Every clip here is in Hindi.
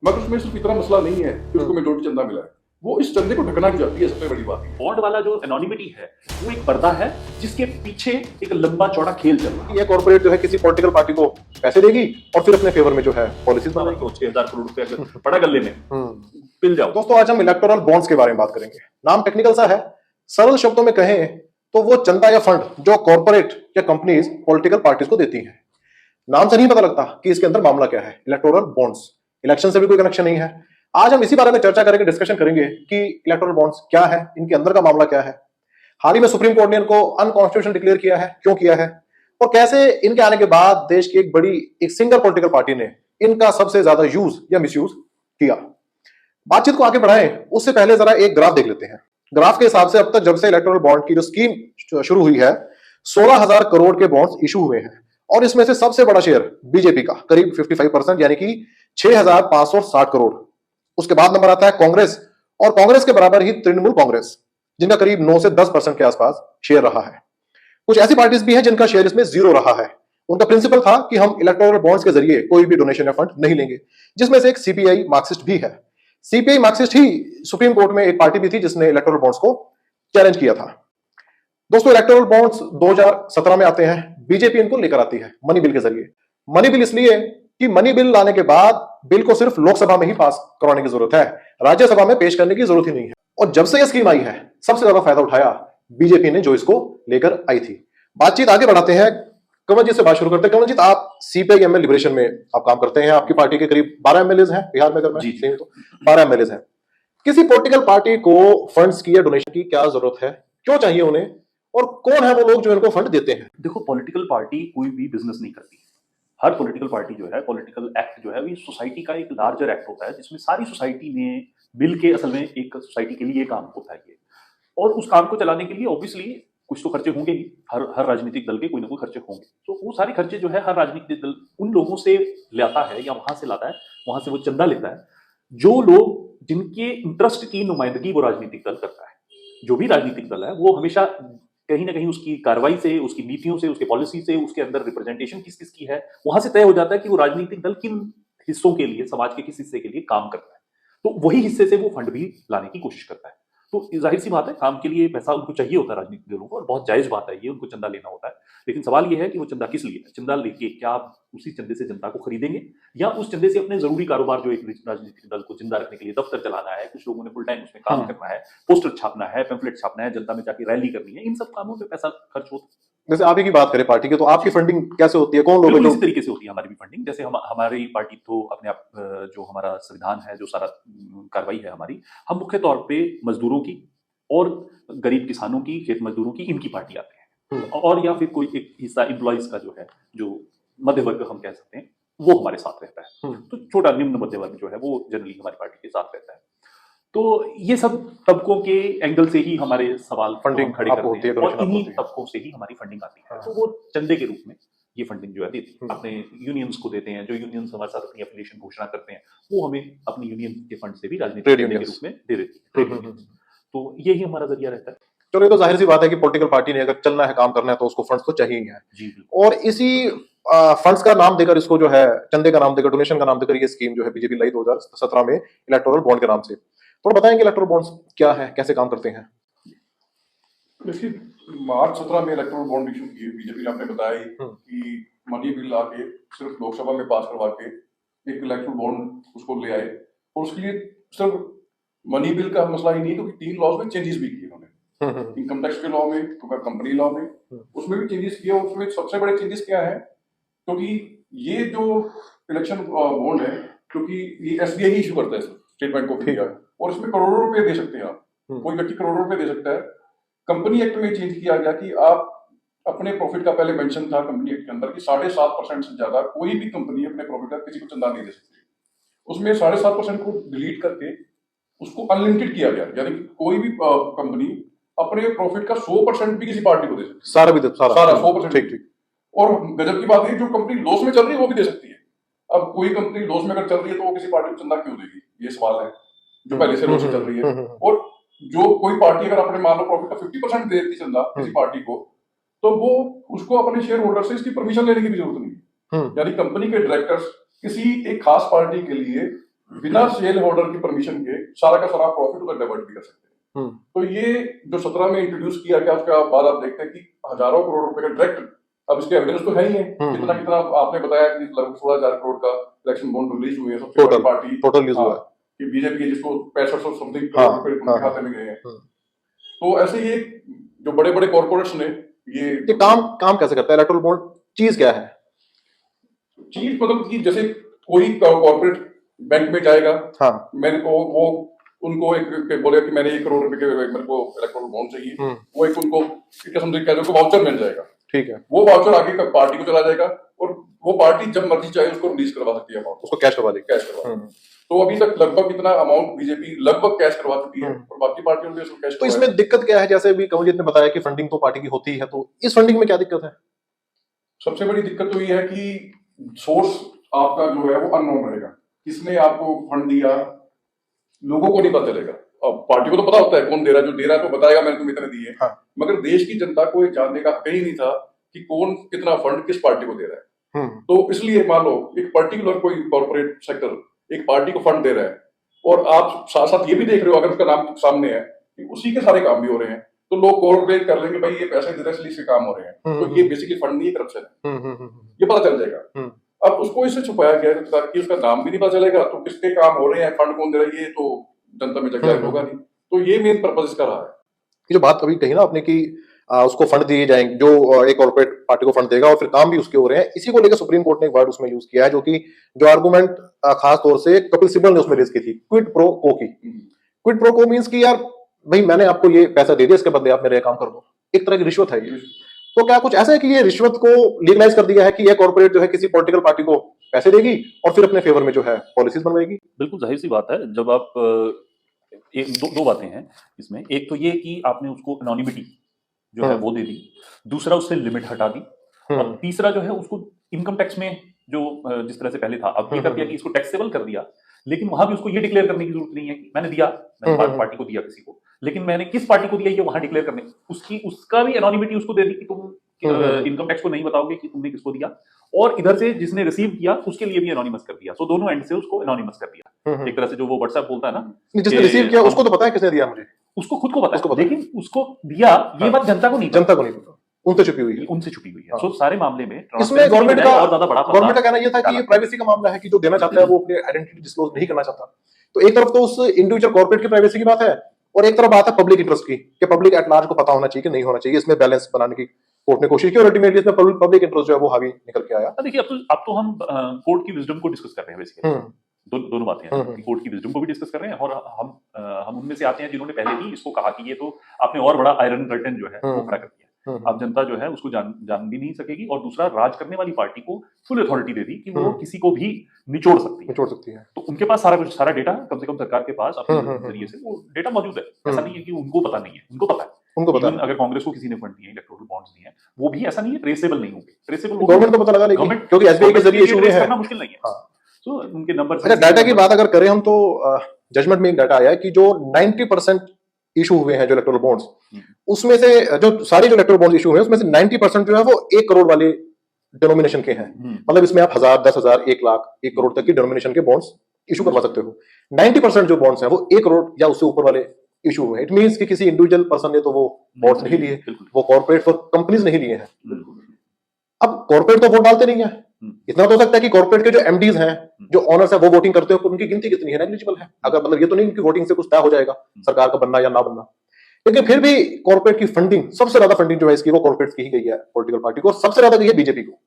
मगर उसमें सिर्फ इतना मसला नहीं है कि उसको मेजोरिटी चंदा मिला है, वो इस चंदे को ढकना भी चाहती है, सबसे बड़ी बात। बॉन्ड वाला जो एनोनिमिटी है वो एक पर्दा है जिसके पीछे एक लंबा चौड़ा खेल चल रहा है। ये कॉर्पोरेट जो है किसी पॉलिटिकल पार्टी को पैसे देगी और फिर अपने फेवर में जो है पॉलिसीज बनाएगी। तो 6,000 करोड़ रुपए अगर पड़ा गले में पिल जाओ। दोस्तों आज हम इलेक्टोरल बॉन्ड्स के बारे में बात करेंगे। नाम टेक्निकल सा है, सरल शब्दों में कहें तो वो चंदा या फंड जो कॉर्पोरेट या कंपनीज पॉलिटिकल पार्टीज को देती हैं। नाम से नहीं पता लगता कि इसके अंदर मामला क्या है। इलेक्टोरल बॉन्ड्स, इलेक्शन से भी कोई कनेक्शन नहीं है। आज हम इसी बारे में चर्चा करेंगे, डिस्कशन करेंगे कि इलेक्टोरल बॉन्ड्स क्या है, इनके अंदर का मामला क्या है, हाल ही में सुप्रीम कोर्ट ने इनको अनकॉन्स्टिट्यूशनल डिक्लेयर किया है, क्यों किया है, और कैसे इनके आने के बाद देश की एक सिंगल पॉलिटिकल पार्टी ने इनका सबसे ज्यादा यूज या मिसयूज किया। बातचीत को आगे बढ़ाएं उससे पहले जरा एक ग्राफ देख लेते हैं। ग्राफ के हिसाब से अब तक जब से इलेक्टोरल बॉन्ड की जो स्कीम शुरू हुई है 16,000 करोड़ के बॉन्ड्स इशू हुए हैं और इसमें से सबसे बड़ा शेयर बीजेपी का करीब 55% यानी कि 6,560 करोड़। उसके बाद नंबर आता है कांग्रेस और कांग्रेस के बराबर ही तृणमूल कांग्रेस जिनका करीब 9 से 10% के आसपास शेयर रहा है। कुछ ऐसी पार्टीज भी हैं जिनका शेयर इसमें जीरो रहा है। उनका प्रिंसिपल था कि हम इलेक्टोरल बॉन्ड्स के जरिए कोई भी डोनेशन या फंड नहीं लेंगे, जिसमें से एक सीपीआई मार्क्सिस्ट भी है। सीपीआई मार्क्सिस्ट ही सुप्रीम कोर्ट में एक पार्टी भी थी जिसने इलेक्टोरल बॉन्ड्स को चैलेंज किया था। दोस्तों इलेक्टोरल बॉन्ड्स 2017 में आते हैं, बीजेपी इनको लेकर आती है मनी बिल के जरिए। मनी बिल इसलिए कि मनी बिल लाने के बाद बिल को सिर्फ लोकसभा में ही पास करवाने की जरूरत है, राज्यसभा में पेश करने की जरूरत ही नहीं है। और जब से यह स्कीम आई है सबसे ज्यादा फायदा उठाया बीजेपी ने जो इसको लेकर आई थी। बातचीत आगे बढ़ाते हैं, कंवर जी से बात शुरू करते हैं। कंवर जी, आप सीपीआई एमएल लिबरेशन में आप काम करते हैं, आपकी पार्टी के करीब 12 एमएलए हैं बिहार में, अगर मैं सही तो 12 एमएलए हैं। किसी पॉलिटिकल पार्टी को फंड्स की या डोनेशन की क्या जरूरत है, क्यों चाहिए उन्हें, और कौन है वो लोग जो इनको फंड देते हैं? देखो, पॉलिटिकल पार्टी कोई भी बिजनेस नहीं करती। हर पॉलिटिकल पार्टी जो है, पॉलिटिकल एक्ट जो है, वो सोसाइटी का एक लार्जर एक्ट होता है जिसमें सारी सोसाइटी में मिल के असल में एक सोसाइटी के लिए काम होता है ये। और उस काम को चलाने के लिए ऑब्वियसली कुछ तो खर्चे होंगे ही, हर राजनीतिक दल के कोई ना कोई खर्चे होंगे। तो वो सारे खर्चे जो है हर राजनीतिक दल उन लोगों से लाता है या वहां से लाता है, वहां से वो चंदा लेता है जो लोग जिनके इंटरेस्ट की नुमाइंदगी वो राजनीतिक दल करता है। जो भी राजनीतिक दल है वो हमेशा कहीं ना कहीं उसकी कार्रवाई से, उसकी नीतियों से, उसके पॉलिसी से, उसके अंदर रिप्रेजेंटेशन किस किस की है, वहां से तय हो जाता है कि वो राजनीतिक दल किन हिस्सों के लिए, समाज के किस हिस्से के लिए काम करता है। तो वही हिस्से से वो फंड भी लाने की कोशिश करता है। तो जाहिर सी बात है, काम के लिए पैसा उनको चाहिए होता है राजनीतिक दलों को, और बहुत जायज बात है ये, उनको चंदा लेना होता है। लेकिन सवाल ये है कि वो चंदा किस लिए है? चंदा लेके क्या आप उसी चंदे से जनता को खरीदेंगे, या उस चंदे से अपने जरूरी कारोबार जो एक राजनीतिक दल को जिंदा रखने के लिए दफ्तर चलाना है, कुछ लोगों ने फुल टाइम उसमें काम करना है, पोस्टर छापना है, पैम्फलेट छापना है, जनता में जाके रैली करनी है, इन सब कामों में पैसा खर्च होता है। जैसे आप ही की बात करें पार्टी की, तो आपकी फंडिंग कैसे होती है, कौन लोग बिल्कुल इसी तरीके से होती है हमारी भी फंडिंग। जैसे हमारी पार्टी तो अपने आप जो हमारा संविधान है, जो सारा कार्रवाई है हमारी, हम मुख्य तौर पे मजदूरों की और गरीब किसानों की, खेत मजदूरों की, इनकी पार्टी आते हैं। और या फिर कोई एक हिस्सा एम्प्लॉइज का जो है, जो मध्य वर्ग हम कह सकते हैं, वो हमारे साथ रहता है। तो छोटा निम्न मध्य वर्ग जो है वो जनरली हमारी पार्टी के साथ रहता है। तो ये सब तबकों के एंगल से ही हमारे सवाल फंडिंग खड़े करते हैं और इन्हीं तबकों से ही हमारी फंडिंग आती है। तो वो चंदे के रूप में ये फंडिंग जो है देती है, अपने यूनियंस को देते हैं। जो यूनियंस हमारे साथ अपनी एफिलिएशन घोषणा करते हैं वो हमें अपनी यूनियन के फंड से भी राजनीतिक के रूप में दे देती है। तो यही हमारा जरिया रहता है। चलो, ये तो जाहिर सी बात है कि पॉलिटिकल पार्टी ने अगर चलना है, काम करना है, तो उसको फंड्स तो चाहिए ही है। जी, और इसी फंड्स का नाम देकर, इसको जो है चंदे का नाम देकर, डोनेशन का नाम देकर ये स्कीम जो है बीजेपी लाई 2017 में इलेक्टोरल बॉन्ड के नाम से। थोड़ा बताएंगे इलेक्टोरल बॉन्ड्स क्या है, कैसे काम करते हैं? देखिए, मार्च 17 में इलेक्टोरल बॉन्ड इशू किए बीजेपी ने, आपने बताया कि मनी बिल आके सिर्फ लोकसभा में पास करवा के एक इलेक्टोरल बॉन्ड उसको ले आए। और उसके लिए सिर्फ मनी बिल का मसला ही नहीं, तो 3 लॉज में चेंजेस भी किए उन्होंने। इनकम टैक्स के लॉ में, कंपनी लॉ में, उसमें भी चेंजेस किए। उसमें सबसे बड़े चेंजेस क्या है, क्योंकि ये जो इलेक्शन बॉन्ड है, क्योंकि ये एसबीआई ही इशू करता है, स्टेट बैंक ऑफ इंडिया, और इसमें करोड़ों रुपए दे सकते हैं आप, कोई व्यक्ति करोड़ों रुपए दे सकता है। कंपनी एक्ट में चेंज किया गया कि आप अपने प्रॉफिट का, पहले मेंशन था कंपनी एक्ट के अंदर कि 7.5% से ज्यादा कोई भी कंपनी अपने प्रॉफिट का किसी को चंदा नहीं दे सकती। उसमें 7.5% को डिलीट करके उसको अनलिमिटेड किया गया, यानी कि कोई भी कंपनी अपने प्रॉफिट का 100% भी किसी पार्टी को दे सकती है। सारा 100%। ठीक। और गजब की बात है, जो कंपनी लॉस में चल रही है वो भी दे सकती है। अब कोई कंपनी लॉस में अगर चल रही है तो वो किसी पार्टी को चंदा क्यों देगी, ये सवाल है, जो पहले से लॉस में चल रही है। और जो कोई पार्टी अगर अपने मान लो प्रॉफिट का 50% दे देती चंदा किसी पार्टी को, तो वो उसको अपने शेयर होल्डर से इसकी परमिशन लेने की भी जरूरत नहीं है। यानी कंपनी के डायरेक्टर्स किसी एक खास पार्टी के लिए बिना शेयर होल्डर की परमिशन के सारा का सारा प्रॉफिट उधर डाइवर्ट भी कर सकते हैं। हम्म। तो ये जो 17 में इंट्रोड्यूस किया गया उसके बाद आप देखते हैं कि हजारों करोड़ रुपए का डायरेक्ट, अब इसके एविडेंस तो है ही है, कितना कितना आपने बताया कि लगभग 16,000 करोड़ का इलेक्शन बॉन्ड रिलीज हुए हैं सबसे बड़ी पार्टी टोटल यूज हुआ है कि बीजेपी जिसको 6500 समथिंग हाँ, करोड़ रुपए उनके हाँ, खाते में गए हैं। तो ऐसे ये जो बड़े बड़े कॉर्पोरेट्स ने ये काम कैसे करता है इलेक्टोरल बॉन्ड, चीज क्या है? चीज मतलब कि जैसे कोई कॉर्पोरेट बैंक में जाएगा, हाँ, मैंने को वो उनको एक बोलेगा कि मैंने 1 करोड़ रुपए के मेरे को इलेक्टोरल बॉन्ड चाहिए, वो एक उनको किस्म से कह दो वाउचर मिल जाएगा, ठीक है, वो वाउचर आगे पार्टी को चला जाएगा और वो पार्टी जब मर्जी चाहे उसको रिलीज करवा सकती है, अमाउंट उसको कैश करवा देगी। कैश करवा। तो अभी तक लगभग इतना अमाउंट बीजेपी लगभग कैश करवा चुकी है और बाकी पार्टियों ने उसको कैश। तो इसमें दिक्कत क्या है? जैसे भी कमलजीत ने बताया कि फंडिंग तो पार्टी की होती है, तो इस फंडिंग में क्या दिक्कत है? सबसे बड़ी दिक्कत तो ये है कि सोर्स आपका जो है वो अननोन रहेगा, किसने आपको फंड दिया लोगों को नहीं पता चलेगा। अब पार्टी को तो पता होता है कौन दे रहा है, जो दे रहा है तो बताएगा मैंने तुम्हें इतने दिए, हाँ। मगर देश की जनता को ये जानने का हक ही नहीं था कि कौन कितना फंड किस पार्टी को दे रहा है। तो इसलिए मान लो एक पर्टिकुलर कोई कॉर्पोरेट सेक्टर एक पार्टी को फंड दे रहा है और आप साथ साथ ये भी देख रहे हो, अगर उसका नाम सामने है कि उसी के सारे काम भी हो रहे हैं, तो लोग कोऑर्डिनेट कर लेंगे भाई ये पैसे दे रहे हैं इसलिए इसके काम हो रहे हैं, तो ये बेसिकली फंड नहीं है, करप्शन है, ये पता चल जाएगा। अब उसको इससे छुपाया गया है ताकि उसका नाम भी नहीं पता चलेगा, तो किसके काम हो रहे हैं, फंड कौन दे रहा है, ये तो जनता में जगह होगा नहीं। तो ये मेन पर्पज इसका रहा है। ये जो बात अभी कही ना आपने कि उसको फंड दिए जाएंगे, जो एक कॉर्पोरेट पार्टी को फंड देगा और फिर काम भी उसके हो रहे हैं, इसी को लेकर सुप्रीम कोर्ट ने एक वर्ड उसमें यूज किया है, जो आर्गुमेंट खास तौर से कपिल सिब्बल ने उसमें रेज की थी, क्विड प्रो को की। क्विड प्रो को मींस कि यार भाई मैंने आपको ये पैसा दे दिया, इसके बदले आप मेरे काम कर दो, एक तरह की रिश्वत है ये। तो क्या कुछ ऐसा है कि ये रिश्वत को लीगलाइज कर दिया है कि ये कॉर्पोरेट जो है किसी पॉलिटिकल पार्टी को पैसे देगी और फिर अपने फेवर में जो है पॉलिसीज बनवाएगी? बिल्कुल जाहिर सी बात है। जब आप एक दो बातें हैं इसमें, एक तो ये कि आपने उसको एनोनिमिटी जो है वो दे दी, दूसरा उससे लिमिट हटा दी, और तीसरा जो है उसको इनकम टैक्स में जो जिस तरह से पहले था अब ये कर दिया कि इसको टैक्सेबल कर दिया, लेकिन वहां भी उसको ये डिक्लेयर करने की जरूरत नहीं है कि मैंने दिया, मैंने पार्टी को दिया किसी को, लेकिन मैंने किस पार्टी को दिया ये वहां डिक्लेयर करने, उसका भी एनोनिमिटी उसको दे दी कि तुम इनकम टैक्स को नहीं बताओगे कि तुमने किसको दिया, और इधर से जिसने रिसीव किया उसके लिए भी एनोनिमस कर दिया। सो दोनों एंड से उसको एनोनिमस कर दिया। एक तरह से जो वो व्हाट्सएप बोलता है ना, जिसने रिसीव किया उसको तो पता है किसने दिया, मुझे उसको खुद को पता है, लेकिन उसको दिया ये बात जनता को नहीं पता, उनसे छुपी हुई है, उनसे छुपी हुई है। सो सारे मामले में इसमें गवर्नमेंट का और ज्यादा बड़ा गवर्नमेंट का कहना यह था कि ये प्राइवेसी का मामला है कि जो देना चाहता है वो अपनी आइडेंटिटी डिस्क्लोज नहीं करना चाहता। तो एक तरफ तो उस इंडिविजुअल कॉर्पोरेट की प्राइवेसी की बात है, और एक तरफ बात है पब्लिक इंटरेस्ट की कि पब्लिक एट लार्ज को पता होना चाहिए कि नहीं होना चाहिए। इसमें बैलेंस बनाने की कोर्ट ने कोशिश की और अल्टीमेटली इसमें पब्लिक इंटरेस्ट जो है वो हावी निकल के आया। देखिए अब तो हम कोर्ट की विजडम को डिस्कस कर रहे हैं बेसिकली, दोनों बातें हैं, कोर्ट की विजडम को भी डिस्कस कर रहे हैं, और हम उनमें से आते हैं जिन्होंने पहले ही इसको कहा कि ये तो आपने और बड़ा आयरन कर्टन जो है वो खड़ा कर दिया, अब जनता जो है उसको जान भी नहीं सकेगी, और दूसरा राज करने वाली पार्टी को फुल अथॉरिटी दे दी कि वो किसी को भी निचोड़ सकती है। तो उनके पास सारा डेटा, कम से कम सरकार के पास अपने जरिए से वो डेटा मौजूद है। ऐसा नहीं है कि उनको पता नहीं है, उनको पता है। अगर कांग्रेस को किसी ने फंड दिए, इलेक्टोरल बॉन्ड्स दिए हैं, वो भी ऐसा नहीं है ट्रेसेबल नहीं होंगे, ट्रेसेबल गवर्नमेंट को पता लगा, लेकिन क्योंकि एसबीआई के जरिए इशू है, करना मुश्किल नहीं है। तो उनके नंबर, अच्छा डाटा की बात अगर करें हम, तो जजमेंट में एक डाटा आया है कि जो 90% इशू हुए हैं जो इलेक्टोरल बॉन्ड्स, उसमें से जो इलेक्टोरल बॉन्ड्स इशू हुए हैं उसमें से 90% जो है वो 1 करोड़ वाले डिनोमिनेशन के हैं। मतलब इसमें आप 1000, 10,000, 1 लाख, 1 करोड़ तक की डिनोमिनेशन के बॉन्ड्स इशू करवा सकते हो। 90% जो बॉन्ड्स हैं वो 1 करोड़ या उससे ऊपर वाले इशू हुए हैं। इट मींस कि किसी इंडिविजुअल पर्सन ने तो वो बॉन्ड्स नहीं लिए, वो कॉर्पोरेट और कंपनीज नहीं लिए हैं। अब कॉर्पोरेट तो वोट डालते नहीं है, इतना तो हो सकता है कि कॉर्पोरेट के जो एमडीज हैं, जो ऑनर्स है, वो वोटिंग करते हैं, उनकी गिनती कितनी है, नेग्लिजिबल है। अगर मतलब ये तो नहीं कि वोटिंग से कुछ तय हो जाएगा सरकार का बनना या ना बनना, लेकिन फिर भी कॉर्पोरेट की फंडिंग, सबसे ज्यादा फंडिंग जो है इसकी वो कॉर्पोरेट्स की ही गई है पॉलिटिकल पार्टी को, और सबसे ज्यादा गई है बीजेपी को।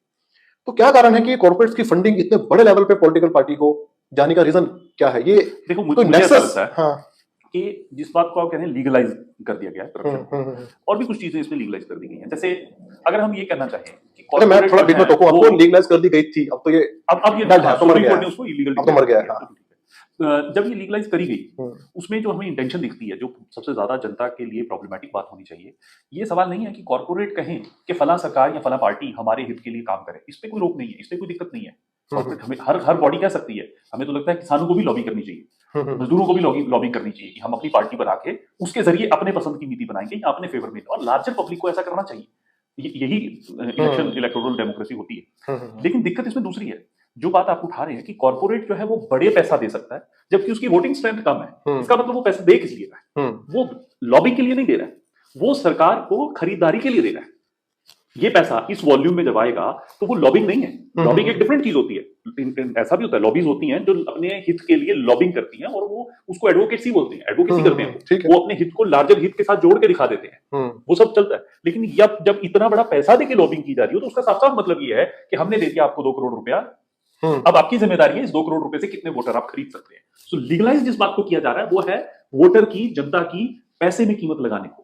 तो क्या कारण है कि कॉर्पोरेट्स की फंडिंग इतने बड़े लेवल पे पॉलिटिकल पार्टी को जाने का रीजन क्या है? ये देखो मुझे ऐसा लगता है कि जिस बात को आप कह रहे हैं लीगलाइज कर दिया गया है करप्शन, और भी कुछ चीजें इसमें लीगलाइज कर दी गई हैं। जैसे अगर हम ये कहना चाहें कि मैं थोड़ा बीच में टोकूं आपको, लीगलाइज कर दी गई थी, अब तो ये उसको इलीगल, अब तो मर गया है। जब ये लीगलाइज करी गई, उसमें जो हमें इंटेंशन दिखती है, जो सबसे ज्यादा जनता के लिए प्रॉब्लमेटिक बात होनी चाहिए, ये सवाल नहीं है कि कॉर्पोरेट कहें कि फला सरकार या फला पार्टी हमारे हित के लिए काम करे, इस पे कोई रोक नहीं है, इस पे कोई दिक्कत नहीं है। हमें हर बॉडी कह सकती है। हमें तो लगता है किसानों को भी लॉबी करनी चाहिए, मजदूरों को भी लॉबी करनी चाहिए कि हम अपनी पार्टी बना के उसके जरिए अपने पसंद की नीति बनाएंगे या अपने फेवर में, और लार्जर पब्लिक को ऐसा करना चाहिए। यही इलेक्टोरल डेमोक्रेसी होती है। लेकिन दिक्कत इसमें दूसरी है, जो बात आप उठा रहे हैं कि कॉर्पोरेट जो है वो बड़े पैसा दे सकता है जबकि उसकी वोटिंग स्ट्रेंथ कम है, इसका मतलब वो पैसे दे किस लिए रहा है? वो लॉबी के लिए नहीं दे रहा है, वो सरकार को खरीदारी के लिए दे रहा है। ये पैसा इस वॉल्यूम में जब आएगा तो वो लॉबिंग नहीं है। लॉबिंग एक डिफरेंट चीज होती है। ऐसा भी होता है, लॉबीज होती हैं जो अपने हित के लिए लॉबिंग करती हैं और वो उसको एडवोकेसी बोलते हैं, एडवोकेसी करते हैं, वो अपने हित को लार्जर हित के साथ जोड़ के दिखा देते हैं, वो सब चलता है। लेकिन जब इतना बड़ा पैसा देके लॉबिंग की जा रही हो तो उसका साफ साफ मतलब ये है कि हमने दे दिया आपको 2 करोड़ रुपया, अब आपकी जिम्मेदारी है इस 2 करोड़ रुपए से कितने वोटर आप खरीद सकते हैं। सो लीगलाइज जिस बात को किया जा रहा है वो है वोटर की, जनता की पैसे में कीमत लगाने को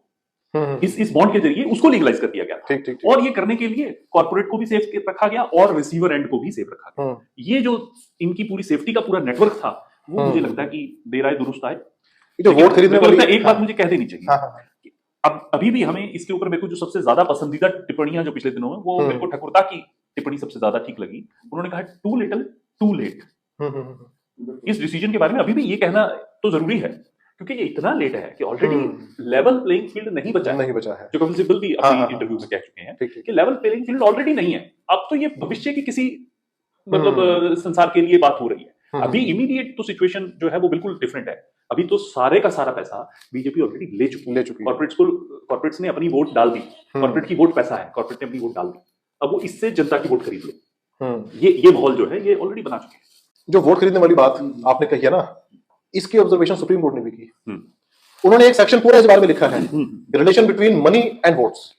इस बॉन्ड के जरिए उसको लीगलाइज कर दिया गया था। ठीक, ठीक, ठीक। और ये करने के लिए कॉर्पोरेट को भी सेफ रखा गया और रिसीवर एंड को भी सेफ रखा गया। ये जो इनकी पूरी सेफ्टी का पूरा नेटवर्क था वो मुझे लगता है कि देर आए दुरुस्त आए। जो वोट खरीदने वाली एक बात मुझे कह देनी चाहिए, अब अभी भी हमें इसके ऊपर मेरे को जो सबसे ज्यादा पसंदीदा टिप्पणियां जो पिछले दिनों में वो मेरे को ठकुरता की टिप्पणी सबसे ज्यादा ठीक लगी। उन्होंने कहा टू लिटिल टू लेट। इस डिसीजन के बारे में अभी भी ये कहना तो जरूरी है क्योंकि ये इतना लेट है कि ऑलरेडी लेवल प्लेइंग फील्ड नहीं बचा है। जो कपिल सिब्बल भी अपनी इंटरव्यू में कह चुके हैं कि लेवल प्लेइंग फील्ड ऑलरेडी नहीं है। अब तो ये भविष्य की किसी मतलब संसार के लिए बात हो रही है। अभी इमीडिएट तो सिचुएशन जो है वो बिल्कुल डिफरेंट है। अभी तो सारे का सारा पैसा बीजेपी ऑलरेडी ले चुकी है। कॉर्पोरेट्स ने अपनी वोट डाल दी, कॉर्पोरेट की वोट पैसा है, कॉर्पोरेट ने अपनी वोट डाल दी, अब वो इससे जनता की वोट खरीद ले। ये माहौल जो है ये ऑलरेडी बना चुके हैं। जो वोट खरीदने वाली बात आपने कही है ना, इसकी ऑब्जर्वेशन सुप्रीम कोर्ट ने भी की। उन्होंने एक सेक्शन पूरा इस बारे में लिखा है, relation between money and votes.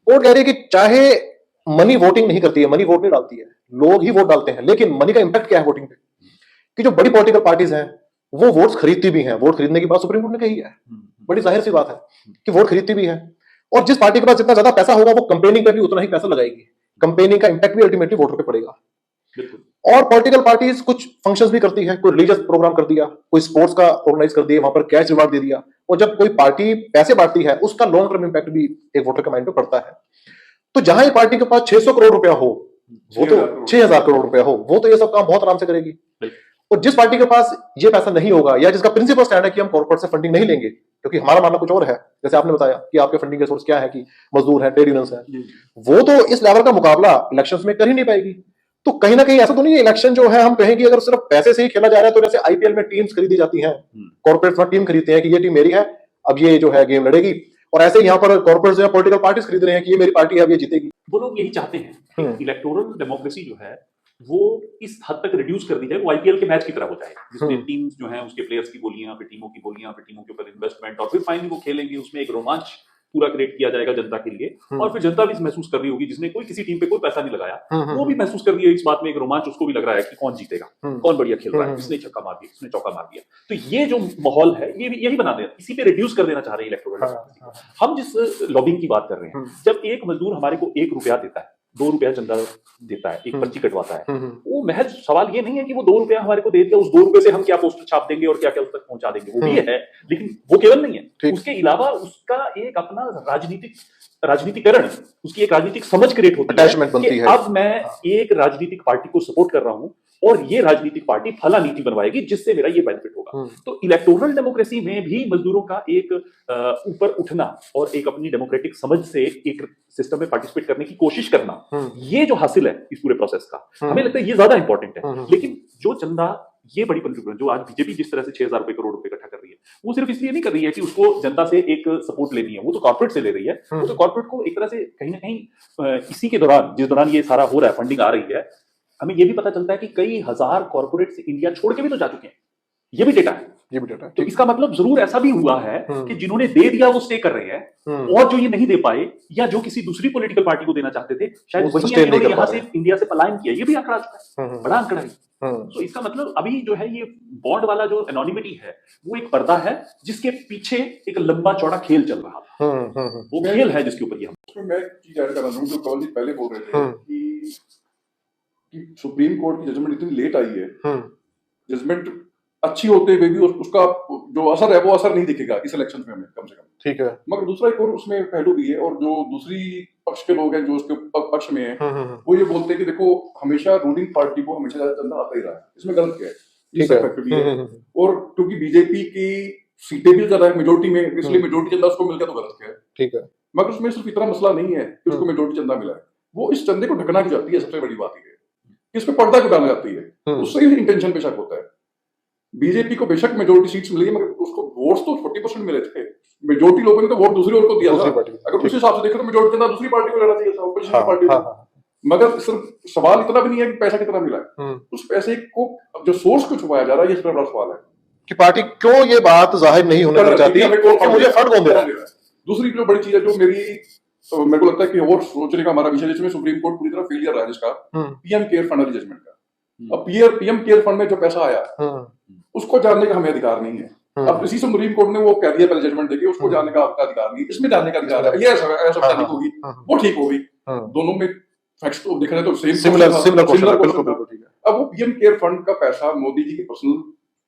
Court कह रही है कि चाहे मनी वोटिंग नहीं करती है, मनी वोट नहीं डालती है, लोग ही वोट डालते हैं, लेकिन मनी का इंपैक्ट क्या है वोटिंग पे, कि जो बड़ी पॉलिटिकल पार्टीज हैं वो वोट्स खरीदती भी हैं। वोट खरीदने की बात सुप्रीम कोर्ट ने कही है, बड़ी जाहिर सी बात है कि वोट खरीदती भी है। और जिस पार्टी के पास जितना ज्यादा पैसा होगा वो कंपेनिंग पे भी उतना ही पैसा लगाएगी। कंपेनिंग का इंपैक्ट भी अल्टीमेटली वोटर पे पड़ेगा। और पॉलिटिकल पार्टीज कुछ फंक्शंस भी करती है, कोई रिलीजियस प्रोग्राम कर दिया, कोई स्पोर्ट्स का ऑर्गेनाइज कर दिया, वहां पर कैश रिवार्ड दे दिया। और जब कोई पार्टी पैसे बांटती है उसका लॉन्ग टर्म इंपैक्ट भी एक वोटर के माइंड पे पड़ता है। तो जहां एक पार्टी के पास 600 करोड़ रुपया हो, वो तो 6000 करोड़ रुपया हो, वो तो ये सब काम बहुत आराम से करेगी। और जिस पार्टी के पास ये पैसा नहीं होगा या जिसका प्रिंसिपल स्टैंड है कि हम कॉर्पोरेट से फंडिंग नहीं लेंगे, क्योंकि हमारा मानना कुछ और है, जैसे आपने बताया कि आपके फंडिंग के सोर्स क्या है, कि मजदूर है, ट्रेड यूनियंस है, वो तो इस लेवल का मुकाबला इलेक्शंस में कर ही नहीं पाएगी। तो कहीं ना कहीं ऐसा तो नहीं है इलेक्शन जो है हम कहें कि अगर सिर्फ पैसे से ही खेला जा रहा है, तो जैसे आईपीएल में टीम्स खरीदी जाती हैं, कॉर्पोरेट्स टीम खरीदते हैं कि ये टीम मेरी है, अब ये जो है गेम लड़ेगी, और ऐसे ही यहाँ पर कॉर्पोरेट्स या पॉलिटिकल पार्टीज खरीद रहे हैं कि ये मेरी पार्टी है, अब ये जीतेगी। वो लोग यही चाहते हैं इलेक्टोरल डेमोक्रेसी जो है वो इस हद तक रिड्यूस कर दी जाए, वो आईपीएल के मैच की तरह हो जाए, जिसमें टीम्स जो हैं उसके प्लेयर्स की बोलियां, फिर टीमों की बोलियां, फिर टीमों के ऊपर इन्वेस्टमेंट, और फिर फाइनली वो खेलेंगे, उसमें एक रोमांच पूरा क्रिएट किया जाएगा जनता के लिए। और फिर जनता भी महसूस कर रही होगी, जिसने कोई किसी टीम पे कोई पैसा नहीं लगाया, वो भी महसूस कर रही है इस बात में एक रोमांच, उसको भी लग रहा है कि कौन जीतेगा, कौन बढ़िया खेल रहा है, किसने छक्का मार दिया, किसने चौका मार दिया। तो ये जो माहौल है ये यही बना देना, इसी पे रिड्यूस कर देना चाह रहे हैं इलेक्टोरल। हम जिस लॉबिंग की बात कर रहे हैं, जब एक मजदूर हमारे को 1 रुपया देता है, 2 रुपया चंदा देता है, एक पर्ची कटवाता है, वो महज सवाल ये नहीं है कि वो 2 रुपया हमारे को दे दिया, उस 2 रुपए से हम क्या पोस्टर छाप देंगे और क्या क्या उस तक पहुंचा देंगे, वो भी है, लेकिन वो केवल नहीं है। उसके अलावा उसका एक अपना राजनीतिकरण, उसकी एक राजनीतिक समझ क्रिएट होती है कि अब मैं एक राजनीतिक पार्टी को सपोर्ट कर रहा हूं और ये राजनीतिक पार्टी फला नीति बनवाएगी जिससे मेरा ये बेनिफिट होगा। तो इलेक्टोरल डेमोक्रेसी में भी मजदूरों का एक ऊपर उठना और एक अपनी डेमोक्रेटिक समझ से एक सिस्टम में पार्टिसिपेट करने की कोशिश करना, ये जो हासिल है इस पूरे प्रोसेस का, हमें लगता है ये ज्यादा इंपॉर्टेंट है। लेकिन जो चंदा ये बड़ी पॉलिटिकल जो आज बीजेपी जिस तरह से 6000 करोड़ रुपए इकट्ठा कर रही है, वो सिर्फ इसलिए नहीं कर रही है कि उसको जनता से एक सपोर्ट लेनी है, वो तो कॉर्पोरेट से ले रही है। वो तो कॉर्पोरेट को एक तरह से कहीं ना कहीं इसी के दौरान, जिस दौरान ये सारा हो रहा है, फंडिंग आ रही है, हमें ये भी पता चलता है कि कई हजार कॉर्पोरेट्स इंडिया छोड़ के भी तो जा चुके हैं। ये भी डेटा है। तो इसका मतलब जरूर ऐसा भी हुआ है कि जिन्होंने दे दिया वो स्टे कर रहे हैं, और जो ये नहीं दे पाए या जो किसी दूसरी पॉलिटिकल पार्टी को देना चाहते थे, शायद वही है जिन्होंने यहाँ से इंडिया से पलायन किया। ये भी आंकड़ा आ चुका है, बड़ा आंकड़ा है। तो इसका मतलब अभी जो है ये बॉन्ड वाला जो एनोनिमिटी है वो एक पर्दा है जिसके पीछे एक लंबा चौड़ा खेल चल रहा था। वो खेल है जिसके ऊपर ये मैं चीज ऐड कर रहा हूँ, जो कवल जी पहले बोल रहे थे कि सुप्रीम कोर्ट की जजमेंट इतनी लेट आई है, जजमेंट अच्छी होते हुए भी उसका जो असर है वो असर नहीं दिखेगा इस इलेक्शन में हमें, कम से कम। ठीक है। मगर दूसरा एक और उसमें पहलू भी है, और जो दूसरी पक्ष के लोग हैं जो उसके पक्ष में है, वो ये बोलते हैं कि देखो हमेशा रूलिंग पार्टी को हमेशा ज्यादा चंदा आता ही रहा है, इसमें गलत क्या है? ठीक है। और क्योंकि बीजेपी की सीटें भी ज्यादा है मेजोरिटी में, इसलिए मेजोरिटी चंदा उसको मिल गया तो गलत क्या है? ठीक है। मगर उसमें सिर्फ इतना मसला नहीं है कि उसको मेजोरिटी चंदा मिला है, वो इस चंदे को ढकना भी चाहती है, सबसे बड़ी बात है। इस पे पर्दा क्यों डालना चाहती है, उससे ही इंटेंशन पे शक होता है। बीजेपी को बेशक मेजोरिटी सीट्स मिली है, मगर उसको वोट्स तो 40% मिले थे। मेजोरिटी लोगों ने तो वोट दूसरी ओर को दिया था। अगर उस हिसाब से देखें तो मेजोरिटी चंदा दूसरी पार्टी को लेना चाहिए था, ऑपोजिशन की पार्टी को। मगर सिर्फ सवाल इतना भी नहीं है कि पैसा कितना मिला है, उस पैसे को जो सोर्स को छुपाया जा रहा है, ये सबसे बड़ा सवाल है कि पार्टी क्यों ये बात जाहिर नहीं होने देना चाहती कि मुझे फंड कौन दे रहा है। दूसरी जो बड़ी चीज है जो मेरे को लगता है कि और सोचने का हमारा विषय, जिसमें सुप्रीम कोर्ट पूरी तरह फेलियर रहा है, जिसका पीएम केयर फंड वाली जजमेंट का। अब पीएम केयर फंड में जो पैसा आया उसको जानने का हमें अधिकार नहीं है। अब इसी सुप्रीम कोर्ट ने वो कह दिया पहले जजमेंट देके, उसको जानने का आपका अधिकार नहीं, इसमें जानने का अधिकार है। ये ऐसा ठीक होगी, वो ठीक होगी, दोनों में फैक्ट्स तो दिख रहे तो सेम सिमिलर बिल्कुल ठीक है। अब वो पीएम केयर फंड का पैसा मोदी जी की पर्सनल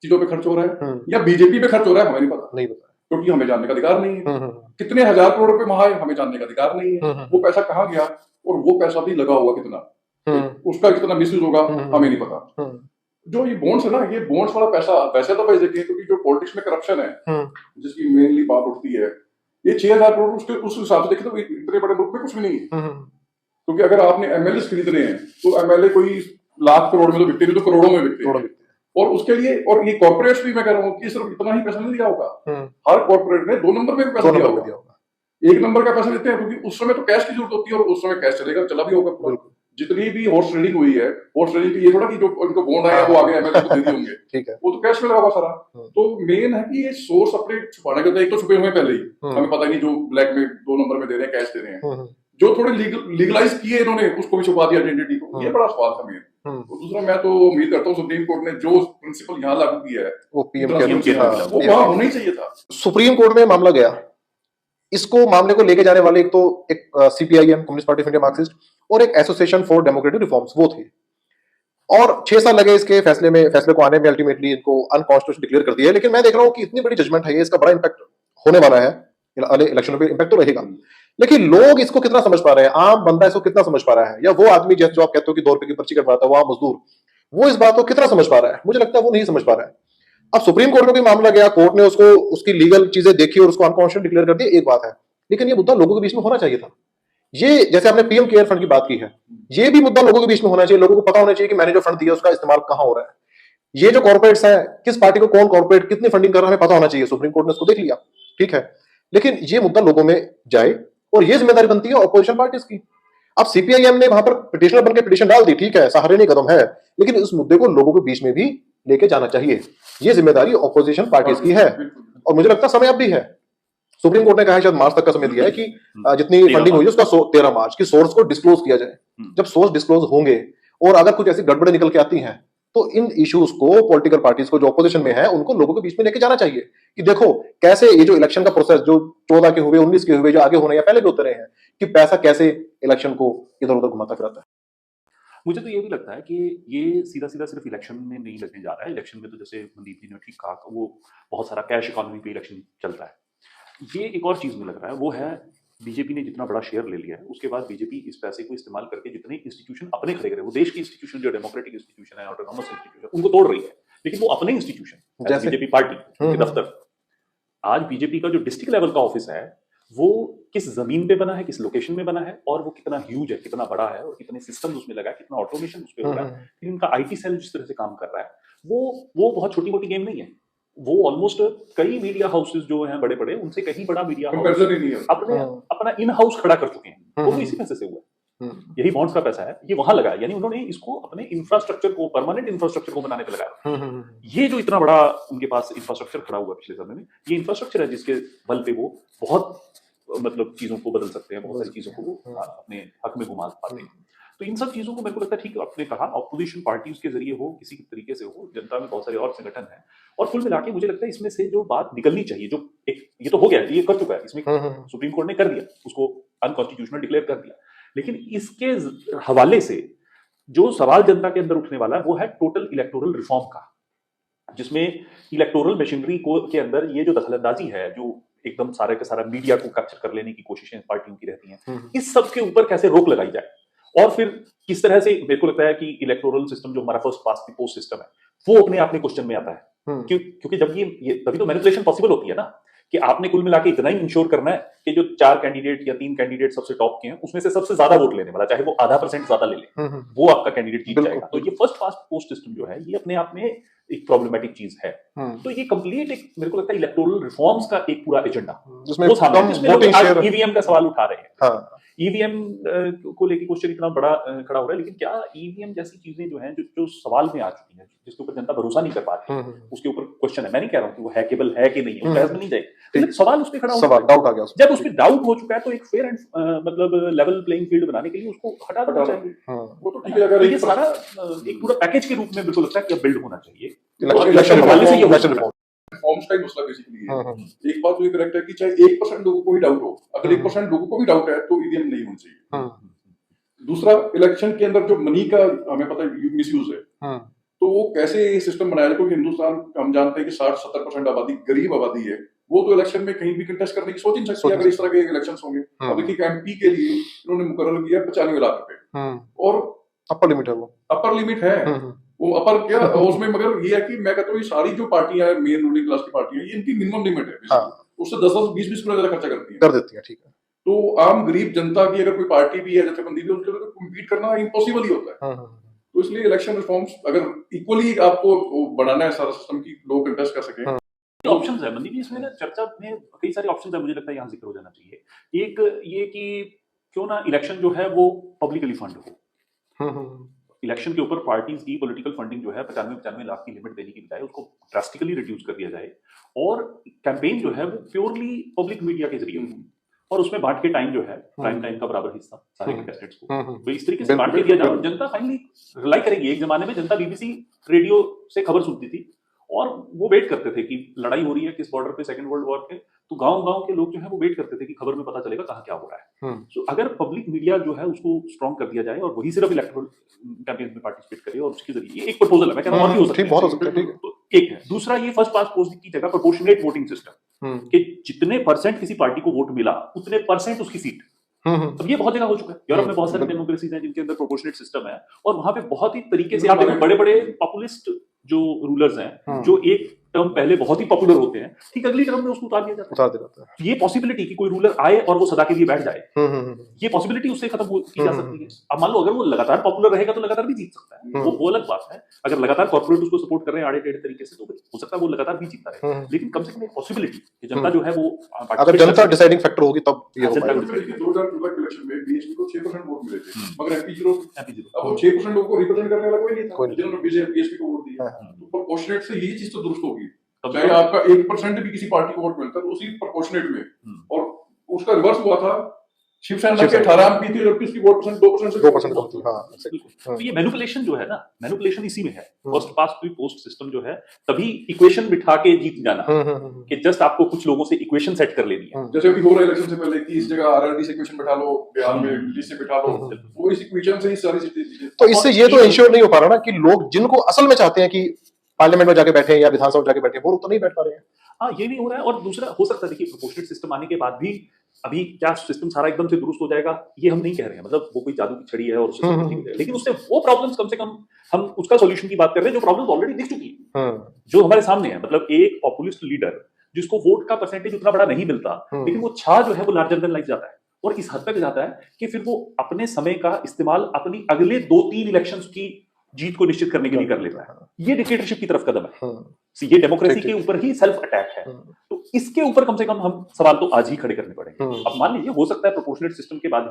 चीजों पे खर्च हो रहा है या बीजेपी पे खर्च हो रहा है, हमें नहीं पता, क्योंकि हमें जानने का अधिकार नहीं है। कितने हजार करोड़ रुपए वहां है, हमें जानने का अधिकार नहीं है। वो पैसा कहाँ गया और वो पैसा भी लगा हुआ कितना, उसका कितना मिसयूज होगा, हमें नहीं पता। जो ये बॉन्ड्स है ना, ये बॉन्ड्स वाला पैसा वैसे तो पैसे देखिए, क्योंकि जो पॉलिटिक्स में करप्शन है जिसकी मेनली बात उठती है, ये 6,000 करोड़ उसके उस हिसाब से देखें तो इतने बड़े मुल्क में कुछ भी नहीं है। क्योंकि अगर आपने एमएलए खरीदने हैं तो एमएलए कोई लाख करोड़ में तो बिकते नहीं, तो करोड़ों में बिकते हैं। और उसके लिए, और ये कॉर्पोरेट्स भी मैं कह रहा हूँ कि सिर्फ इतना ही पैसा नहीं दिया होगा, हर कॉर्पोरेट ने 2 नंबर में भी पैसा दिया होगा। 1 नंबर का पैसा देते हैं क्योंकि उस समय तो कैश की जरूरत होती है, और उस समय कैश चलेगा, चला भी होगा। जितनी भी हॉर्स ट्रेडिंग हुई है, हॉर्स ट्रेडिंग की ये थोड़ा कि जो उनको बॉन्ड आया वो आगे एमएलए को दे दिए होंगे, ठीक है, वो तो कैश में लगा हुआ सारा। तो मेन है कि ये सोर्स अपने छुपाने का, एक तो छुपे हुए पहले ही, हमें पता नहीं, जो ब्लैक में 2 नंबर में दे रहे हैं, कैश दे रहे हैं, जो थोड़े लीगलाइज किए इन्होंने, उसको भी छुपा दिया आइडेंटिटी को। ये बड़ा सवाल था मेन। तो दूसरा, मैं तो उम्मीद करता हूँ सुप्रीम कोर्ट ने जो प्रिंसिपल यहाँ लागू किया है वो पीएम वो वहां होना ही चाहिए था। सुप्रीम कोर्ट में मामला गया, इसको मामले को लेके जाने वाले एक CPIM, communist party of India Marxist, और एक एसोसिएशन फॉर डेमोक्रेटिक रिफॉर्म्स, वो थे। और 6 साल लगे इसके फैसले को आने में। अल्टीमेटली इनको अनकॉन्स्टिट्यूशनल डिक्लेयर कर दिया है। लेकिन मैं देख रहा हूँ कि इतनी बड़ी जजमेंट है, इसका बड़ा इंपैक्ट होने वाला है, अगले इलेक्शन पे इंपैक्ट तो रहेगा। लेकिन लोग इसको कितना समझ पा रहे हैं, आम बंदा इसको कितना समझ पा रहा है, या वो आदमी जो आप कहते हो कि 2 रुपए की पर्ची कटवाता है, वो आम मजदूर, वो इस बात को कितना समझ पा रहा है? मुझे लगता है वो नहीं समझ पा रहा है। अब सुप्रीम कोर्ट में भी मामला गया, कोर्ट ने उसको उसकी लीगल चीजें देखी और उसको अनकॉन्स्टिट्यूशनल डिक्लेयर कर दिया, एक बात है। लेकिन ये मुद्दा लोगों के बीच में होना चाहिए था। ये जैसे आपने पीएम केयर फंड की बात की है, ये भी मुद्दा लोगों के बीच में होना चाहिए। लोगों को पता होना चाहिए कि मैंने जो फंड दिया उसका इस्तेमाल कहां हो रहा है, ये जो कॉर्पोरेट्स है, किस पार्टी को कौन कॉर्पोरेट कितनी फंडिंग कर रहा है, हमें पता होना चाहिए। सुप्रीम कोर्ट ने उसको देख लिया, ठीक है, लेकिन ये मुद्दा लोगों में जाए, और ये जिम्मेदारी बनती है ऑपोजिशन पार्टीज की। अब सीपीआईएम ने वहां पर पिटिशनर बनकर पिटिशन डाल दी, ठीक है, सहारे कदम है, लेकिन इस मुद्दे को लोगों के बीच में भी लेके जाना चाहिए। ये जिम्मेदारी ऑपोजिशन पार्टीज की है, और मुझे लगता है समय अब भी है। सुप्रीम कोर्ट ने कहा है, शायद मार्च तक का समय दिया है, कि जितनी फंडिंग हुई है उसका 13 मार्च की सोर्स को डिस्क्लोज किया जाए। जब सोर्स डिस्क्लोज होंगे और अगर कुछ ऐसी गड़बड़े निकल के आती हैं, तो इन इश्यूज को पॉलिटिकल पार्टीज को जो ऑपोजिशन में है उनको लोगों के बीच में लेके जाना चाहिए कि देखो कैसे ये जो इलेक्शन का प्रोसेस जो 14 के हुए, 19 के हुए, जो आगे होने या पहले भी होते रहे हैं, कि पैसा कैसे इलेक्शन को इधर उधर घुमाता फिराता है। मुझे तो ये भी लगता है कि ये सीधा सीधा सिर्फ इलेक्शन में नहीं लगने जा रहा है। इलेक्शन में तो जैसे मनदीप जी ने ठीक कहा, वो बहुत सारा कैश इकोनॉमी पे इलेक्शन चलता है। ये एक और चीज में लग रहा है, वो है बीजेपी ने जितना बड़ा शेयर ले लिया है, उसके बाद बीजेपी इस पैसे को इस्तेमाल करके जितने इंस्टीट्यूशन अपने खड़े करे, वो देश की इंस्टीट्यूशन जो डेमोक्रेटिक इंस्टीट्यूशन है, ऑटोनॉमस इंस्टीट्यूशन, उनको तोड़ रही है। लेकिन वो अपने इंस्टीट्यूशन जैसे बीजेपी पार्टी के दफ्तर, आज बीजेपी का जो डिस्ट्रिक्ट लेवल का ऑफिस है, वो किस जमीन पे बना है, किस लोकेशन में बना है, और वो कितना ह्यूज है, कितना बड़ा है, और कितने सिस्टम उसमें लगा है, कितना ऑटोमेशन उस पर हो रहा है, फिर इनका आईटी सेल जिस तरह से काम कर रहा है, वो बहुत छोटी मोटी गेम नहीं है। वो ऑलमोस्ट कई मीडिया हाउसेस जो हैं बड़े बड़े, उनसे कहीं बड़ा मीडिया हाउस अपना इन हाउस खड़ा कर चुके हैं। वो इसी पैसे से हुआ है, यही बॉन्ड्स का पैसा है, ये वहां लगा है। यानी उन्होंने इसको अपने इंफ्रास्ट्रक्चर को, परमानेंट इंफ्रास्ट्रक्चर को बनाने पे लगाया। ये जो इतना बड़ा उनके पास इंफ्रास्ट्रक्चर खड़ा हुआ पिछले समय में, ये इंफ्रास्ट्रक्चर है जिसके बल पे वो बहुत मतलब चीजों को बदल सकते हैं, बहुत सारी चीजों को वो अपने हक में घुमा पाते हैं। तो इन सब चीजों को मेरे को लगता है, ठीक है, आपने कहा ऑपोजिशन पार्टीज के जरिए हो, किसी तरीके से हो, जनता में बहुत सारे और संगठन हैं, और कुल मिला के मुझे लगता है इसमें से जो बात निकलनी चाहिए, जो एक ये तो हो गया, ये कर चुका है, इसमें सुप्रीम कोर्ट ने कर दिया, उसको अनकॉन्स्टिट्यूशनल डिक्लेयर कर दिया। लेकिन इसके हवाले से जो सवाल जनता के अंदर उठने वाला है, वो है टोटल इलेक्टोरल रिफॉर्म का, जिसमें इलेक्टोरल मशीनरी को के अंदर ये जो दखलंदाजी है, जो एकदम सारे का सारा मीडिया को कैप्चर कर लेने की कोशिशें पार्टियों की रहती हैं, इस सब के ऊपर कैसे रोक लगाई जाए, और फिर किस तरह से, मेरे को लगता है कि इलेक्टोरल सिस्टम जो हमारा first past the post system है, वो अपने आप में क्वेश्चन में आता है। क्योंकि जब ये तभी तो मैनिपुलेशन पॉसिबल होती है ना, कि आपने कुल मिला के इतना ही इंश्योर करना है कि जो 4 कैंडिडेट या 3 कैंडिडेट सबसे टॉप के हैं उसमें से सबसे ज्यादा वोट लेने वाला, चाहे वो आधा % ज्यादा ले ले, वो आपका कैंडिडेट जीत बिल्कुल, जाएगा। तो ये फर्स्ट पास्ट पोस्ट सिस्टम जो है ये अपने आप में एक प्रॉब्लमेटिक चीज है। तो ये कंप्लीट एक मेरे को लगता है इलेक्टोरल रिफॉर्म्स का एक पूरा एजेंडा जिसमें वो सामने है, कम जिसमें लोग वोटिंग आज शेयर। ईवीएम का सवाल उठा रहे हैं। हाँ, ईवीएम को लेके क्वेश्चन इतना बड़ा खड़ा हो रहा है, लेकिन क्या ईवीएम जैसी चीजें जो हैं जो सवाल में आ चुकी हैं, जिसके ऊपर जनता भरोसा नहीं कर पा रही है, उसके ऊपर क्वेश्चन है। मैं नहीं कह रहा हूँ कि वो हैकेबल है कि नहीं है, उस बहस में नहीं जाए, लेकिन सवाल उस पर खड़ा हो सवाल चुका है। डाउट आ गया उसमें। जब उस पर डाउट हो चुका है तो एक फेयर एंड मतलब लेवल प्लेइंग फील्ड बनाने के लिए उसको हटा देना चाहिए। वो तो ठीक है, अगर तो ये एक सारा एक पूरा पैकेज के रूप में बिल्कुल लगता है कि अब बिल्ड होना चाहिए। इलेक्शन वाले से ये हो इलेक्शन सकता है। रिफॉर्म। फॉर्म्स का ही मसला बेसिकली है। एक बात तो ये करेक्ट है कि चाहे 1% लोगों को ही डाउट हो, अगर 1% लोगों को भी डाउट है तो ईवीएम नहीं होनी चाहिए। दूसरा, इलेक्शन के अंदर जो मनी का हमें पता है मिसयूज है, तो वो कैसे ये सिस्टम बनाया जाए, क्योंकि हिंदुस्तान हम जानते हैं कि 60-70% आबादी गरीब आबादी है, वो तो इलेक्शन में कहीं भी कंटेस्ट करने की सोच ही नहीं सकती अगर इस तरह के इलेक्शन होंगे। अब देखिए एमपी के लिए इन्होंने मुकर्रर किया 95 लाख रुपए, और अपर लिमिट है वो। अपर लिमिट है वो अपर क्या उसमें, मगर ये है कि मैं कहता हूँ ये सारी जो पार्टियां हैं, मेन रूलिंग क्लास की पार्टियां, ये इनकी मिनिमम लिमिट है। हाँ। उससे 10-10, 20-20 गुना ज्यादा खर्चा करती है, कर देती है, ठीक है। तो आम गरीब जनता की अगर कोई पार्टी भी है जथेबंदी भी, उसके लिए कम्पीट करना इम्पॉसिबल ही होता है। तो इसलिए इलेक्शन रिफॉर्म्स अगर इक्वली आपको बनाना है सारा सिस्टम की लोग कंटेस्ट कर सके। ऑप्शंस है मंदी जी, इसमें ना चर्चा में कई सारे ऑप्शंस है, मुझे लगता है यहाँ जिक्र हो जाना चाहिए। एक ये कि क्यों ना इलेक्शन जो है वो पब्लिकली फंड हो। इलेक्शन के ऊपर पार्टीज की पॉलिटिकल फंडिंग जो है 95 लाख की लिमिट देने की बजाय उसको ड्रास्टिकली रिड्यूस कर दिया जाए, और कैंपेन जो है वो प्योरली पब्लिक मीडिया के जरिए हो, और उसमें बांट के टाइम जो है प्राइम टाइम का बराबर हिस्सा सारे कंटेस्टेंट्स को तो इस तरीके से बांट के दिया जाए, और जनता फाइनली रिलाई करेगी। एक जमाने में जनता बीबीसी रेडियो से खबर सुनती थी और वो वेट करते थे कि लड़ाई हो रही है किस बॉर्डर पे सेकंड वर्ल्ड वॉर के, तो गांव-गांव के लोग जो है वो वेट करते थे कि खबर में पता चलेगा कहाँ क्या हो रहा है। तो अगर पब्लिक मीडिया जो है उसको स्ट्रॉन्ग कर दिया जाए और वही सिर्फ इलेक्टोरल कैंपेन में पार्टिसिपेट करे, और उसके जरिए ये एक प्रपोजल है, मैं कह रहा हूं और भी हो सकता है, बहुत हो सकता है, ठीक है। तो एक है। दूसरा, ये फर्स्ट पास्ट पोस्ट की जगह प्रोपोर्शनेट वोटिंग सिस्टम, कि जितने % किसी पार्टी को वोट मिला उतने % उसकी सीट। अब ये बहुत जगह हो चुका है, यूरोप में बहुत सारी डेमोक्रेसीज हैं जिनके अंदर प्रोपोर्शनेट सिस्टम है, और वहां पे बहुत ही तरीके से बड़े-बड़े पॉपुलिस्ट जो रूलर्स हैं, जो एक टर्म पहले बहुत ही पॉपुलर होते हैं, ठीक अगली टर्म में उसको उतार दिया जाता है। ये पॉसिबिलिटी कि कोई रूलर आए और वो सदा के लिए बैठ जाए, ये पॉसिबिलिटी उससे खत्म की जा सकती है। अब मान लो अगर वो लगातार पॉपुलर रहेगा तो लगातार भी जीत सकता है, वो अलग बात है। अगर लगातार कॉर्पोरेट उसको सपोर्ट कर रहे हैं आड़े टेढ़े तरीके से, तो हो सकता है वो लगातार भी जीतता रहे, लेकिन कम से कम एक पॉसिबिलिटी कि जनता जो है वो अगर जनता डिसाइडिंग फैक्टर होगी तब ये हो पाएगा। 2014 के इलेक्शन में बीएसपी को 6% वोट मिले थे, मगर एमपी 0। अब वो 6% लोगों को रिप्रेजेंट करने वाला कोई नहीं था जिन्होंने बीएसपी को वोट दिया। तो प्रोपोर्शनेट से यही चीज तो दुरुस्त होगी। चाहे आपका 1% भी किसी पार्टी को वोट मिलता है तो उसी प्रोपोर्शनेट में, और उसका रिवर्स हुआ था शिवसेना के 18 एमपी थे जबकि उसकी वोट परसेंट 2% से 2% कम थी। तो ये मैनिपुलेशन जो है ना, मैनिपुलेशन इसी में है। First past to post system जो है, तभी इक्वेशन बिठा के जीत जाना, कि जस्ट आपको कुछ लोगों से इक्वेशन सेट कर लेनी है। जैसे अभी हो रहा है इलेक्शन से पहले कि इस जगह आरएलडी से इक्वेशन बिठा लो, बिहार में दिल्ली से बिठा लो, वो इस इक्वेशन से ही सारी चीजें। तो इससे ये तो इंश्योर नहीं हो पा रहा ना कि लोग जिनको असल में चाहते हैं कि पार्लियामेंट में जाके बैठे या विधानसभा में जाके बैठे, वो तो नहीं बैठ पा रहे हैं। हाँ, ये भी हो रहा है। और दूसरा हो सकता है, देखिए प्रोपोर्शनेट सिस्टम आने के बाद भी अभी क्या सिस्टम सारा एकदम से दुरुस्त हो जाएगा ये हम नहीं कह रहे हैं, मतलब वो कोई जादू की छड़ी है और उससे सब कुछ ठीक हो जाएगा, लेकिन उससे वो प्रॉब्लम्स कम से कम हम उसका सॉल्यूशन की बात कर रहे हैं जो प्रॉब्लम्स ऑलरेडी दिख चुकी है, जो हमारे सामने है। मतलब एक पॉपुलिस्ट लीडर जिसको वोट का परसेंटेज उतना बड़ा नहीं मिलता, लेकिन वो छा जो है वो लार्जर देन लाइफ जाता है, और इस हद तक जाता है कि फिर वो अपने समय का इस्तेमाल अपनी अगले 2-3 इलेक्शंस की जीत को निश्चित करने के लिए कर लेता है। ये डिक्टेटरशिप की तरफ कदम है। ये डेमोक्रेसी के ऊपर ही सेल्फ अटैक है। तो इसके ऊपर कम से कम हम सवाल तो आज ही खड़े करने पड़ेंगे। अब मान लीजिए हो सकता है प्रोपोर्शनेट सिस्टम के बाद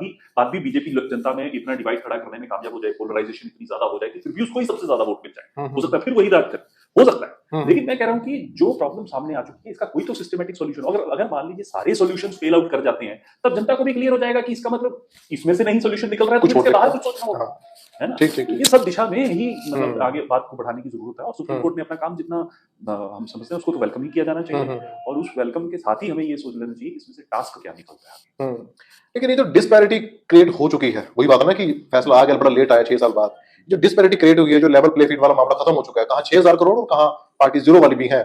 भी बीजेपी जनता में इतना डिवाइड खड़ा करने में कामयाब हो जाए, पोलराइजेशन इतनी ज्यादा हो जाए कि फिर भी उसको ही सबसे ज्यादा वोट मिल जाए, हो सकता है फिर वही राज करे, हो सकता है। लेकिन मैं कह रहा हूं कि जो प्रॉब्लम सामने आ चुकी है इसका कोई तो सिस्टमेटिक सॉल्यूशन, अगर मान लीजिए सारे सॉल्यूशन फेल आउट कर जाते हैं, तब जनता को भी क्लियर हो जाएगा कि इसका मतलब इसमें से नहीं सॉल्यूशन निकल रहा है, तो इसके बाहर कुछ सोचना होगा, है ना। ये सब दिशा में ही मतलब आगे बात को बढ़ाने की जरूरत है, और सुप्रीम कोर्ट ने अपना काम जितना हम समझते हैं उसको तो वेलकम ही किया जाना चाहिए, और उस वेलकम के साथ ही हमें ये सोच लेना चाहिए कि इसमें से टास्क क्या निकलता है। लेकिन ये जो डिस्पैरिटी क्रिएट हो चुकी है, वही बात है ना कि फैसला आ गया बड़ा लेट आया 6 साल बाद, जो डिस्पैरिटी क्रिएट हुई है, जो लेवल प्ले फील्ड वाला मामला खत्म हो चुका है, कहाँ 6,000 करोड़ और कहाँ पार्टी जीरो वाली भी है,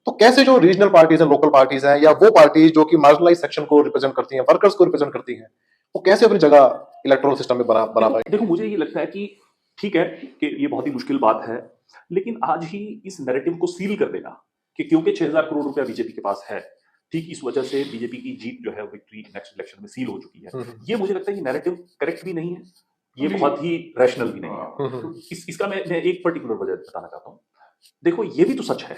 तो कैसे जो रीजनल पार्टीज हैं, लोकल पार्टीज हैं, या वो पार्टीज जो कि मार्जिनलाइज सेक्शन को रिप्रेजेंट करती हैं, वर्कर्स को रिप्रेजेंट करती हैं, वो कैसे अपनी जगह इलेक्टोरल सिस्टम में बना पाएंगे? देखो, मुझे ये लगता है कि ठीक है कि ये बहुत ही मुश्किल बात है, लेकिन आज ही इस नैरेटिव को सील कर देना कि क्योंकि 6,000 करोड़ रुपया बीजेपी के पास है, ठीक इस वजह से बीजेपी की जीत जो है विक्ट्री नेक्स्ट इलेक्शन में सील हो चुकी है। हम्म, ये मुझे लगता है कि नैरेटिव करेक्ट भी नहीं है, ये नहीं। बहुत ही रैशनल भी नहीं है। हाँ, हम्म, इसका मैं एक पर्टिकुलर वजह बताना चाहता हूँ। देखो ये भी तो सच है,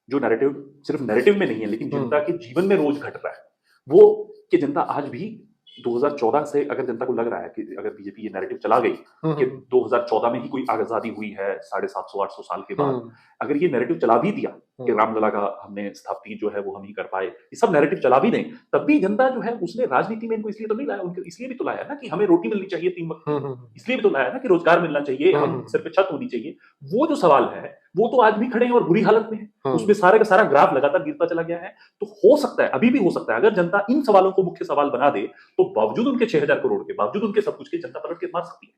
जो नैरेटिव सिर्फ नैरेटिव में नहीं है लेकिन जनता के जीवन में रोज घट रहा है, वो कि जनता आज भी 2014 से अगर जनता को लग रहा है कि अगर बीजेपी ये नैरेटिव चला गई कि 2014 में ही कोई आजादी हुई है 750-800 साल के बाद, अगर ये नैरेटिव चला भी दिया कि रामलला का हमने स्थापना जो है वो हम ही कर पाए, ये सब नैरेटिव चला भी नहीं, तब भी जनता जो है उसने राजनीति में इनको इसलिए तो नहीं लाया, उनको इसलिए भी तो लाया ना कि हमें रोटी मिलनी चाहिए 3 वक्त की, इसलिए भी तो लाया ना कि रोजगार मिलना चाहिए, हम सिर पे छत होनी चाहिए। वो जो सवाल है वो तो आज भी खड़े हैं और बुरी हालत में है, उसमें सारे का सारा ग्राफ लगातार गिरता चला गया है। तो हो सकता है, अभी भी हो सकता है, अगर जनता इन सवालों को मुख्य सवाल बना दे तो बावजूद उनके 6,000 करोड़ के, बावजूद उनके सब कुछ के, जनता पलट के मार सकती है।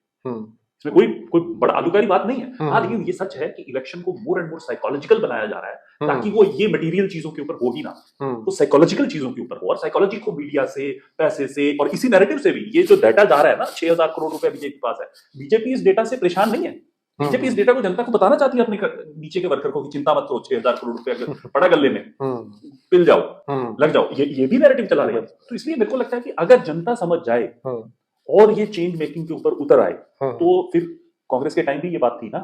इसमें कोई कोई बड़ा आलूकारी बात नहीं है। हाँ, लेकिन ये सच है कि इलेक्शन को मोर एंड मोर साइकोलॉजिकल बनाया जा रहा है ताकि वो ये मटेरियल चीजों के ऊपर हो ही ना, तो साइकोलॉजिकल चीजों के ऊपर हो, और साइकोलॉजी को मीडिया से, पैसे से और इसी नैरेटिव से भी, ये जो डाटा जा रहा है ना 6,000 करोड़ रुपए बीजेपी के पास है, बीजेपी इस डेटा से परेशान नहीं है। बीजेपी इस डेटा को जनता को बताना चाहती है, अपने नीचे के वर्कर को कि चिंता मत करो, 6,000 करोड़ रुपए अगर पड़ा गले में, पिल जाओ, लग जाओ, ये भी नैरेटिव चला रही है। तो इसलिए मेरे को लगता है कि अगर जनता समझ जाए और ये चेंज मेकिंग के ऊपर उतर आए, तो फिर कांग्रेस के टाइम भी ये बात थी ना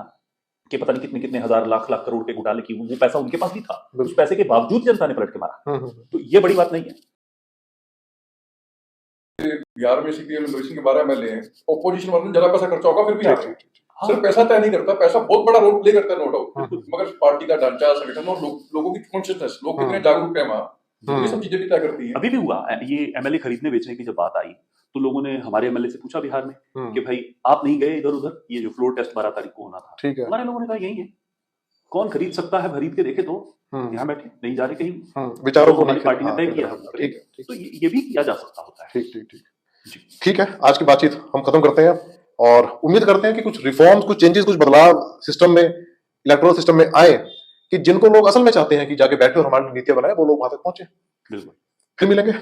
कि पता नहीं कितने कितने हजार लाख लाख करोड़ के घोटाले की, वो पैसा उनके पास भी था, उस पैसे के बावजूद जनता ने पलट के मारा। तो ये बड़ी बात नहीं है। बिहार में सीपीएम मेंबरशिप के 12 एमएलए हैं, ऑपोजिशन वाले ज्यादा पैसा खर्चा होगा फिर भी आ रहे हैं। हाँ। सिर्फ पैसा तय नहीं करता, पैसा बहुत बड़ा रोल प्ले करता है, नो डाउट, मगर पार्टी का ढांचा, संगठन और लोगों की कॉन्शियसनेस, लोग कितने जागरूक है वहां, तो ये सब चीजें भी तय करती है। अभी भी हुआ ये एमएलए खरीदने बेचने की जब बात आई तो लोगों ने हमारे एमएलए से पूछा बिहार में कि भाई आप नहीं गए इधर उधर, ये जो फ्लोर टेस्ट 12 तारीख को होना था, ठीक है, हमारे लोगों ने कहा यही है, कौन खरीद सकता है, खरीद के देखे तो यहाँ बैठे, नहीं जा रहे कहीं, विचारों को हमारी पार्टी ने तय किया है, ठीक है, तो ये भी किया जा सकता होता है। ठीक ठीक ठीक ठीक है, आज की बातचीत हम खत्म करते हैं और उम्मीद करते हैं कि कुछ रिफॉर्म्स, कुछ चेंजेस, कुछ बदलाव सिस्टम में, इलेक्टोरल सिस्टम में आए कि जिनको लोग असल में चाहते हैं कि जाके बैठे और हमारी नीतियां बनाए, वो लोग वहां तक पहुंचे। बिल्कुल, फिर मिलेंगे।